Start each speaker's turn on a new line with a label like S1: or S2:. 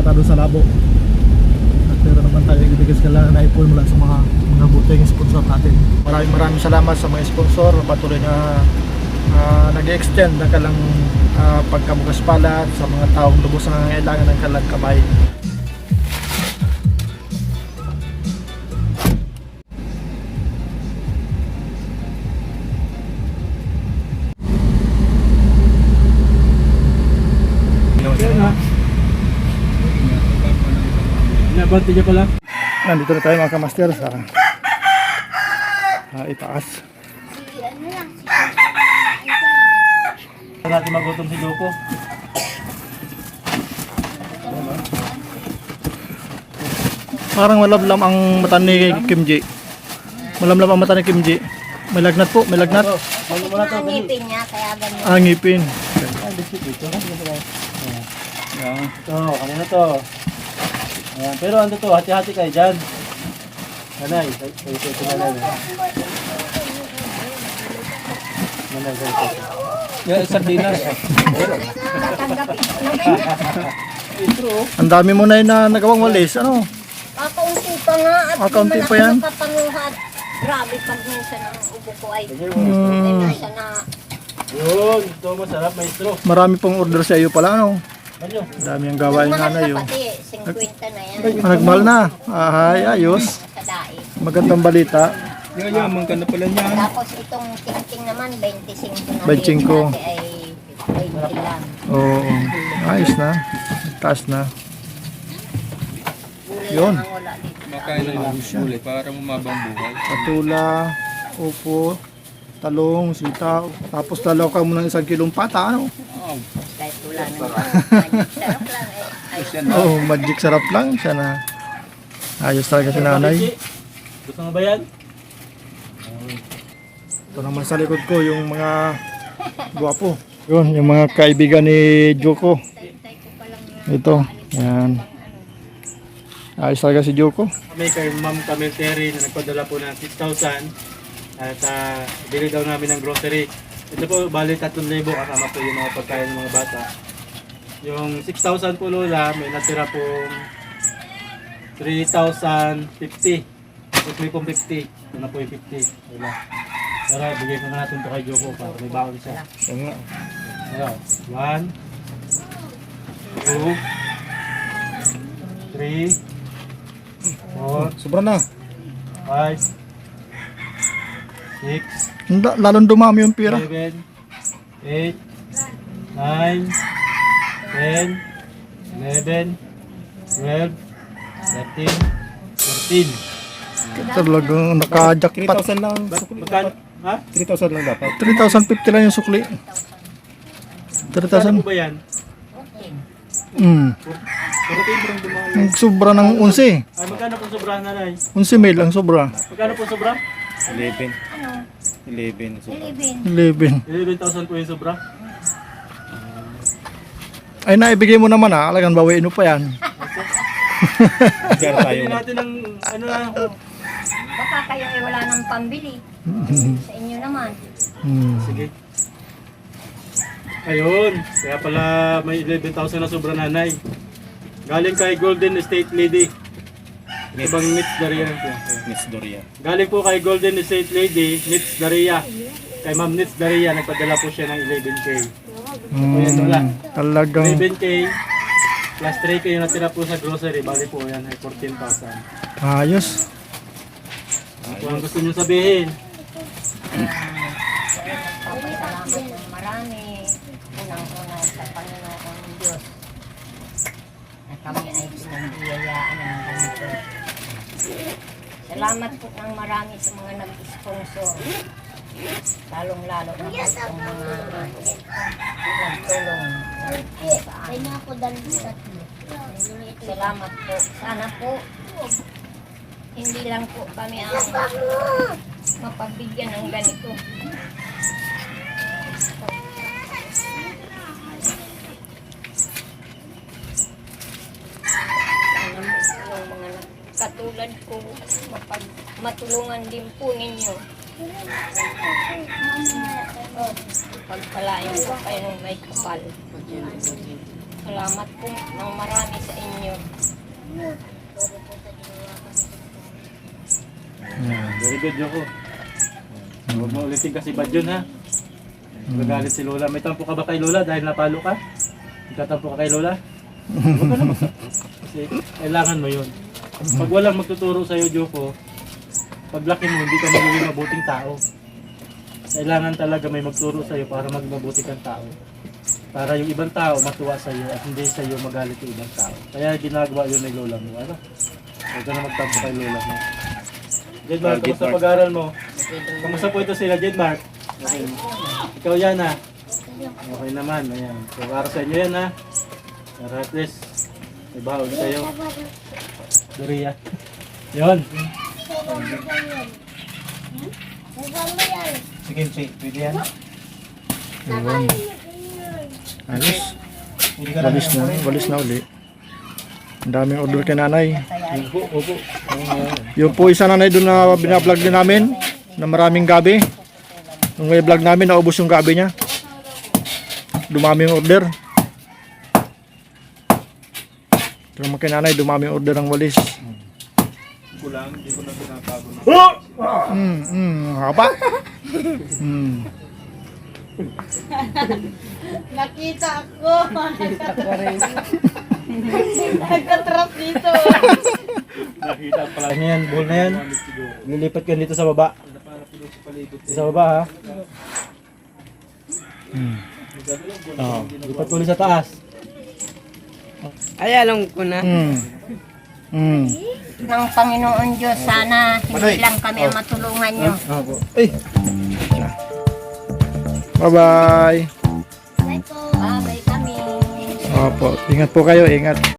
S1: bata doon sa labo. At pero naman tayo ibigay sila na ipon mula sa mga buting sponsor natin. Maraming salamat sa mga sponsor patuloy na nag-extend ng kalang pagkabukas palad sa mga taong lubos na nangangailangan ng kalang kamay.
S2: Nabati niya pala.
S1: Nandito na tayo mga kamaster sa itaas.
S2: Natin magutom si Joko.
S1: Parang malablam ang mata ni Kim Ji. Malamlam ang mata ni Kim Ji. May lagnat po, may lagnat.
S2: Ano mo na to?
S3: Ang ngipin niya, kaya ganyan.
S1: Ah, ngipin.
S2: Yan. Ito, kanina to. Ayan. Pero ano to, hati-hati kayo dyan. Nanay, ito nanay. Nanay, yan, sardinas.
S1: Ang dami mo na yun na nagawang walis. Ano?
S3: Kakaunti pa nga at
S1: Kaunti pa yan?
S3: nakapanguhat. Grabe pag minsan ang ubo ko ay minsan na
S2: Yun, ito masarap, maestro.
S1: Marami pong order sa iyo pala. Ano?
S2: Ano?
S1: Dami ang gawain
S3: mahal
S1: nanay.
S3: na
S1: Oh.
S3: pati, 50 na yan.
S1: Nagmahal na. Ay, ayos.
S3: Sa daig.
S1: Magandang balita.
S2: Yaman ka na pala niyan.
S3: Tapos itong tingting naman, 25 na.
S1: 25.
S3: Dati ay 20 lang.
S1: Oo. Ayos na. Taas na.
S3: Gulay
S1: Yun.
S3: lang ang wala dito.
S4: Makain ng gulay para mumabang buhay.
S1: Patula, upo, talong, sitaw. Tapos dalaw ka muna ng 1 kilong pata. Ano?
S3: Kahit wala naman. Sarap lang eh.
S1: Oh, magic sarap lang. Siya na. Ayos talaga si nanay.
S2: Gusto mo ba yan?
S1: Ito naman sa likod ko yung mga guwapo. Yun, yung mga kaibigan ni Joko. Ito, yan. Ayos talaga si Joko.
S2: Kami kay Ma'am Camille Terry na nagpadala po ng 6,000 at bili daw namin ng grocery. Ito po, bali 3,000 kasama po yung mga pagkain ng mga bata. Yung 6,000 po lola, may natira pong 3,050. Tapos may pong 50. Ito na po yung 50. Lola. Tara, bigay ko na natin ito kay Joko para may baon siya.
S1: Yan nga.
S2: Ayan, 1, 2, 3, 4,
S1: Sobra na.
S2: 5, 6,
S1: Lalong dumami yung pira.
S2: 7, 8, 9, 10, 11, 12, 13, 14.
S1: Talagang nakajakpat.
S4: 3,000 lang.
S2: Magkano? Ha?
S4: 3,000 lang dapat.
S1: 3,050 lang yung sukli.
S2: Magkano
S1: 3,000.
S2: po ba yan?
S1: Sobra ng 11.
S2: Ay, magkano po sobrang nanay?
S1: 11 mail ang sobra.
S2: Magkano po sobrang?
S4: 11. 11. So,
S1: 11.
S2: 11,000 po yung sobra.
S1: Ay, naibigay mo naman ha. Alagang bawiin mo pa yan.
S4: share tayo.
S2: Hindi natin ng ano na.
S3: Baka kayo ay wala nang pambili. Sa inyo naman.
S2: Sige. Ayun, kaya pala may 11,000 na sobra nanay. Galing kay Golden Estate Lady. Ibang Nits Daria.
S4: Miss Doria.
S2: Galing po kay Golden Estate Lady, Nits Daria. Kay Ma'am Nits Daria, nagpadala po siya ng 11K. Ayan, wala.
S1: Talagang
S2: 11K plus 3K yung natira po sa grocery. Bali po yan ay 14,000.
S1: ayos.
S2: Kung ang gusto nyo sabihin,
S3: Salamat ng marami. Unang-una sa Panginoon ng Diyos. Na kami ay pinagbiyayaan ng ganito. Salamat po ng marami sa mga nag-sponsor. Lalong-lalo na po sa mga nagtulong sa amin. Salamat po. Sana po hindi lang po kami ang mapagbigyan ng ganito. Yung mga katulad ko, matulungan din po ninyo. Pagpalain po kayo ng may kapal. Salamat po ng marami sa inyo.
S2: Very good, Joko. Huwag mo ulitin kasi bad yun, ha? Magagalit si Lola. May tampo ka ba kay Lola dahil napalo ka? Ikatampo ka kay Lola? Huwag ka na magtampo. Kasi kailangan mo yun. Pag walang magtuturo sa'yo, Joko, paglaki mo, hindi ka magiging mabuting tao. Kailangan talaga may magturo sa'yo para maging mabuti kang tao. Para yung ibang tao matuwa sa'yo at hindi sa'yo magalit yung ibang tao. Kaya ginagawa yun ng Lola mo. Ano? Huwag ka na magtampo kay Lola mo. Jedmark, kamusta pag-aaral mo? Kamusta po ito sila, Jedmark? Okay. Ikaw yan, ha? Okay naman, ayan. So, para sa inyo yan, ha? Para at least, may baon kayo. Duriya. Yun.
S4: Sige, pwede yan.
S1: Ayun. Ayos. Walis na uli. Ang daming order kay nanay.
S2: Opo, opo.
S1: Yung po isa nanay doon na binablog din namin na maraming gabi. Nung may vlog namin, naubos yung gabi niya. Dumami yung order. Pero mga kay nanay, dumami yung order ng walis.
S4: Kulang, hindi ko na pinatago na.
S1: Haba.
S3: Nakita ako. Nagka-trap dito.
S2: Nakita pala. Ano yan, bull na yan. Lilipat ka dito sa baba. Sa baba, ha? Oo. Lipat ko ulit sa taas.
S5: Ay, alam ko na.
S3: Ng Panginoon Diyos, sana hindi lang kami ang matulungan nyo.
S2: Opo.
S1: Bye-bye.
S3: Bye po. Bye kami.
S1: Opo, ingat po kayo, ingat.